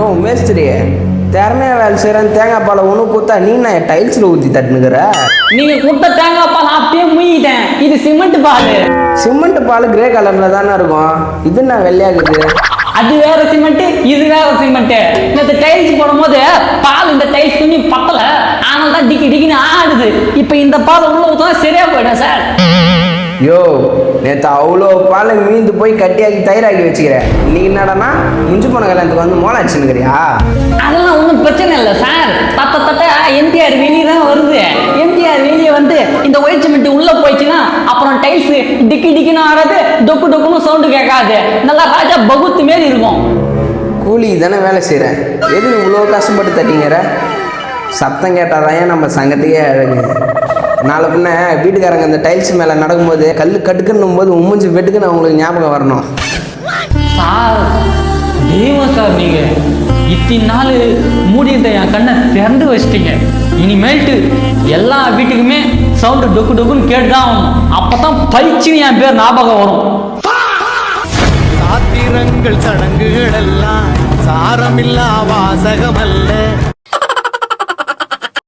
யோ மேஸ்திரி திறமையாக வேலை செய்கிறேன் தேங்காய் பாலை ஒன்று கொடுத்தா நீ நான் டைல்ஸில் ஊற்றி தட்டுனுக்குற. நீங்க கொடுத்த தேங்காய் பால் அப்படியே முயிட்டேன். இது சிமெண்ட் பால். சிமெண்ட் பால் கிரே கலரில் தானே இருக்கும், இது நான் வெள்ளையாகுது. அது வேற சிமெண்ட், இது வேற சிமெண்ட். இந்த டைல்ஸ் போடும் போது பால் இந்த டைல்ஸ் துணி பத்தல, ஆனால் தான் டிக்கி டிக்கின்னு ஆடுது. இப்போ இந்த பால் உள்ள ஊற்றினா சரியா போயிடும் சார். யோ நேற்று அவ்வளோ பாலை மீந்து போய் கட்டியாக்கி தயிராக்கி வச்சுக்கிறேன். இன்னைக்கு என்னடானா முஞ்சி போன கல்யாணத்துக்கு வந்து மோளாச்சுன்னுக்கிறியா? அதெல்லாம் ஒன்றும் பிரச்சனை இல்லை சார். தட்ட எம்டிஆர் வெளியே தான் வருது. எம்டிஆர் வெளியே வந்து இந்த ஒயிட் சிமெண்ட் உள்ள போயிடுச்சுன்னா அப்புறம் டைல்ஸ் டிக்கி டிக்கின்னு ஆடாது, டொக்கு டொக்குன்னு சவுண்டு கேட்காது. நல்லா ராஜா பகுத்து மாரி இருக்கும். கூலி தானே வேலை செய்கிறேன், எது இவ்வளோ கஷ்டப்பட்டு தட்டிங்கிற? சத்தம் கேட்டாதான் ஏன் நம்ம சங்கத்துக்கே அழகு. நாளை பின்ன வீட்டுக்காரங்க இந்த டைல்ஸ் மேலே நடக்கும்போது கல் கட்டுக்குன்னும் போது உம்முஞ்சி வெட்டுக்குன்னு அவங்களுக்கு ஞாபகம் வரணும். சார் தெய்வம் சார், நீங்க இத்தனை நாள் மூடியிருந்த என் கண்ணை திறந்து வச்சிட்டீங்க. இனிமேல்ட்டு எல்லா வீட்டுக்குமே சவுண்டு டொக்கு டொக்குன்னு கேட்டுதான் ஆகணும். அப்பதான் பயிற்சின்னு என் பேர் ஞாபகம் வரும். சாத்திரங்கள் சடங்குகள் எல்லாம் சாரமில்லா வாசகம் அல்ல.